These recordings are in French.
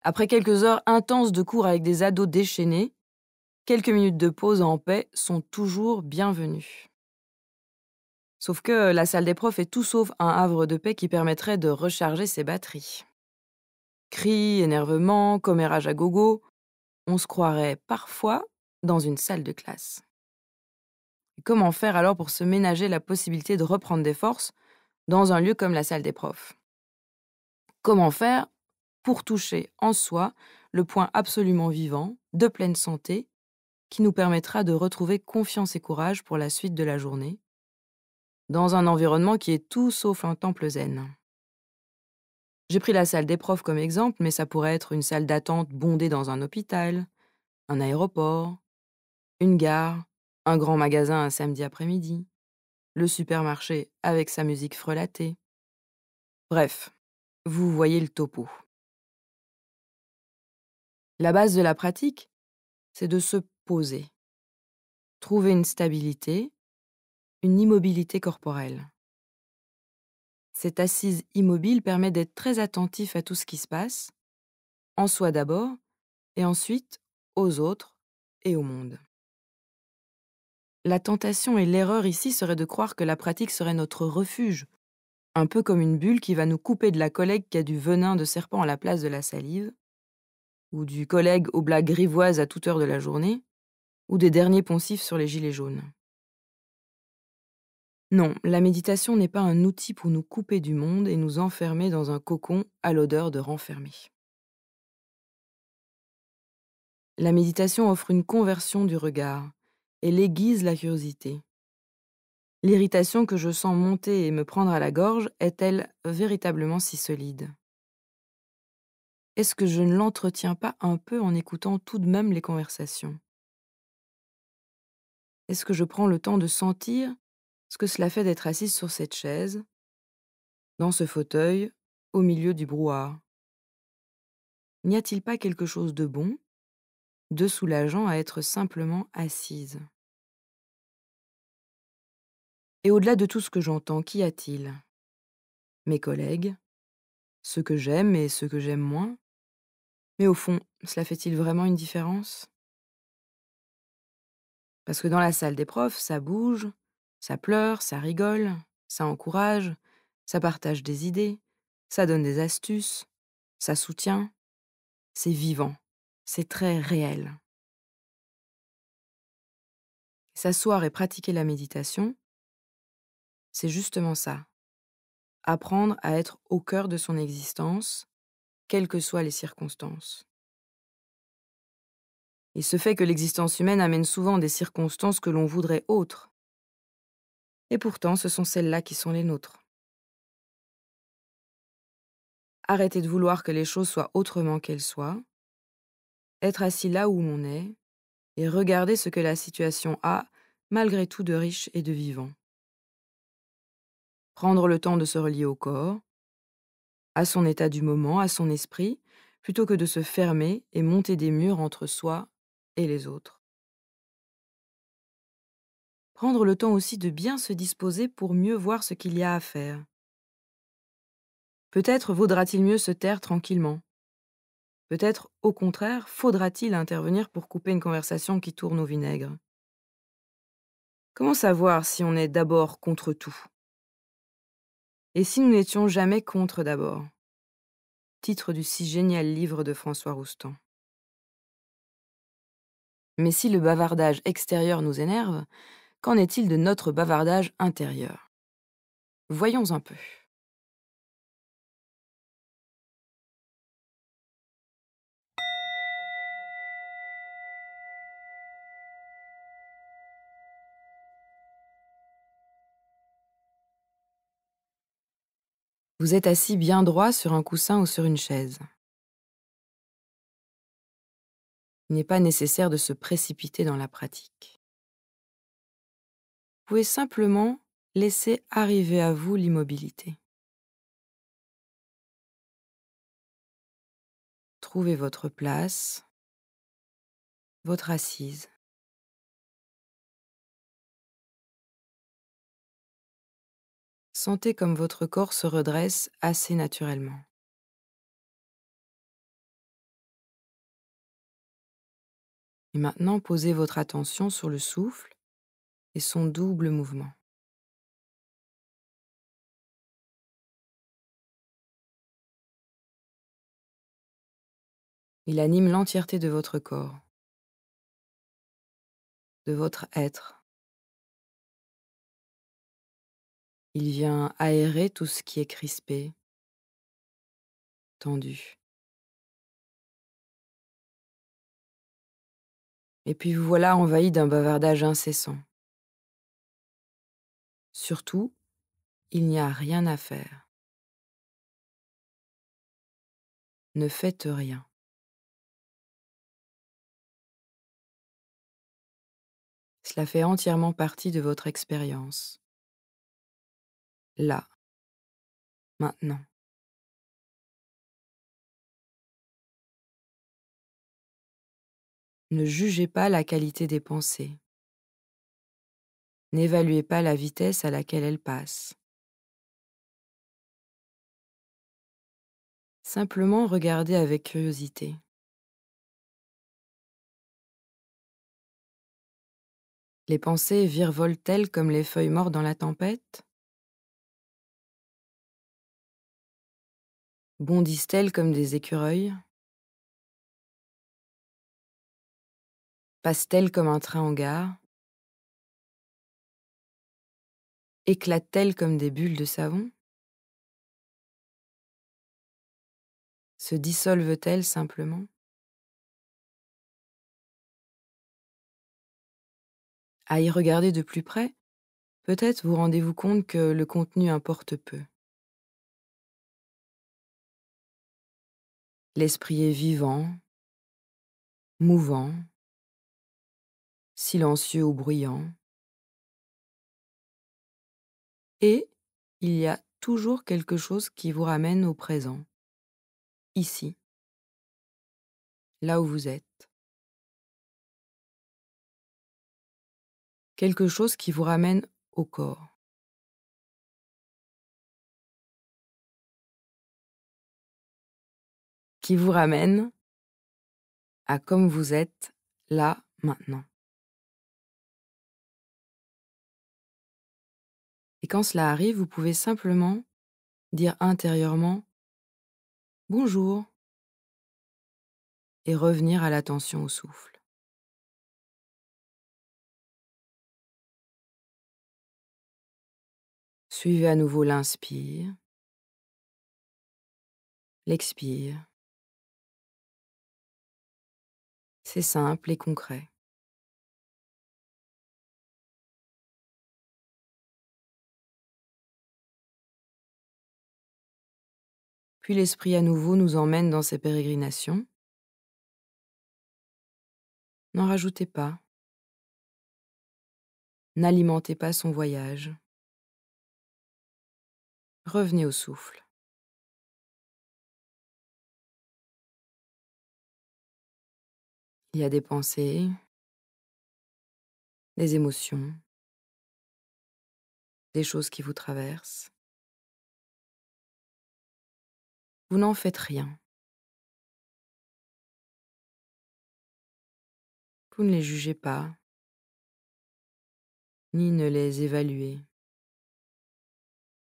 Après quelques heures intenses de cours avec des ados déchaînés, quelques minutes de pause en paix sont toujours bienvenues. Sauf que la salle des profs est tout sauf un havre de paix qui permettrait de recharger ses batteries. Cris, énervement, commérage à gogo, on se croirait parfois dans une salle de classe. Et comment faire alors pour se ménager la possibilité de reprendre des forces dans un lieu comme la salle des profs? Comment faire pour toucher en soi le point absolument vivant, de pleine santé, qui nous permettra de retrouver confiance et courage pour la suite de la journée, dans un environnement qui est tout sauf un temple zen? J'ai pris la salle des profs comme exemple, mais ça pourrait être une salle d'attente bondée dans un hôpital, un aéroport, une gare, un grand magasin un samedi après-midi, le supermarché avec sa musique frelatée. Bref, vous voyez le topo. La base de la pratique, c'est de se poser, trouver une stabilité, une immobilité corporelle. Cette assise immobile permet d'être très attentif à tout ce qui se passe, en soi d'abord, et ensuite aux autres et au monde. La tentation et l'erreur ici serait de croire que la pratique serait notre refuge, un peu comme une bulle qui va nous couper de la collègue qui a du venin de serpent à la place de la salive, ou du collègue aux blagues grivoises à toute heure de la journée, ou des derniers poncifs sur les gilets jaunes. Non, la méditation n'est pas un outil pour nous couper du monde et nous enfermer dans un cocon à l'odeur de renfermé. La méditation offre une conversion du regard. Elle aiguise la curiosité. L'irritation que je sens monter et me prendre à la gorge est-elle véritablement si solide? Est-ce que je ne l'entretiens pas un peu en écoutant tout de même les conversations? Est-ce que je prends le temps de sentir ce que cela fait d'être assise sur cette chaise, dans ce fauteuil, au milieu du brouhaha? N'y a-t-il pas quelque chose de bon, de soulageant à être simplement assise? Et au-delà de tout ce que j'entends, qu'y a-t-il? Mes collègues, ceux que j'aime et ceux que j'aime moins? Mais au fond, cela fait-il vraiment une différence? Parce que dans la salle des profs, ça bouge, ça pleure, ça rigole, ça encourage, ça partage des idées, ça donne des astuces, ça soutient. C'est vivant, c'est très réel. S'asseoir et pratiquer la méditation, c'est justement ça. Apprendre à être au cœur de son existence, quelles que soient les circonstances. Il se fait que l'existence humaine amène souvent des circonstances que l'on voudrait autres. Et pourtant, ce sont celles-là qui sont les nôtres. Arrêter de vouloir que les choses soient autrement qu'elles soient, être assis là où l'on est, et regarder ce que la situation a, malgré tout de riche et de vivant. Prendre le temps de se relier au corps, à son état du moment, à son esprit, plutôt que de se fermer et monter des murs entre soi et les autres. Prendre le temps aussi de bien se disposer pour mieux voir ce qu'il y a à faire. Peut-être vaudra-t-il mieux se taire tranquillement. Peut-être, au contraire, faudra-t-il intervenir pour couper une conversation qui tourne au vinaigre. Comment savoir si on est d'abord contre tout? Et si nous n'étions jamais contre d'abord? Titre du si génial livre de François Roustan. Mais si le bavardage extérieur nous énerve, qu'en est-il de notre bavardage intérieur? Voyons un peu. Vous êtes assis bien droit sur un coussin ou sur une chaise. Il n'est pas nécessaire de se précipiter dans la pratique. Vous pouvez simplement laisser arriver à vous l'immobilité. Trouvez votre place, votre assise. Sentez comme votre corps se redresse assez naturellement. Et maintenant, posez votre attention sur le souffle et son double mouvement. Il anime l'entièreté de votre corps, de votre être. Il vient aérer tout ce qui est crispé, tendu. Et puis vous voilà envahi d'un bavardage incessant. Surtout, il n'y a rien à faire. Ne faites rien. Cela fait entièrement partie de votre expérience. Là, maintenant. Ne jugez pas la qualité des pensées. N'évaluez pas la vitesse à laquelle elles passent. Simplement regardez avec curiosité. Les pensées virevolent-elles comme les feuilles mortes dans la tempête? Bondissent-elles comme des écureuils? Passent-elles comme un train en gare? Éclatent-elles comme des bulles de savon? Se dissolvent-elles simplement? À y regarder de plus près, peut-être vous rendez-vous compte que le contenu importe peu. L'esprit est vivant, mouvant, silencieux ou bruyant. Et il y a toujours quelque chose qui vous ramène au présent, ici, là où vous êtes. Quelque chose qui vous ramène au corps. Qui vous ramène à comme vous êtes, là, maintenant. Et quand cela arrive, vous pouvez simplement dire intérieurement « Bonjour » et revenir à l'attention au souffle. Suivez à nouveau l'inspire, l'expire. C'est simple et concret. Puis l'esprit à nouveau nous emmène dans ses pérégrinations. N'en rajoutez pas. N'alimentez pas son voyage. Revenez au souffle. Il y a des pensées, des émotions, des choses qui vous traversent. Vous n'en faites rien. Vous ne les jugez pas, ni ne les évaluez,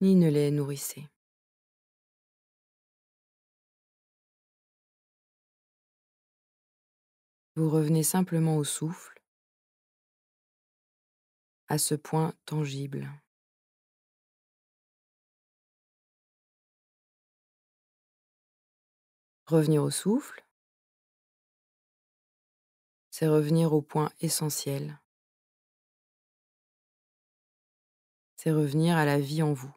ni ne les nourrissez. Vous revenez simplement au souffle, à ce point tangible. Revenir au souffle, c'est revenir au point essentiel. C'est revenir à la vie en vous.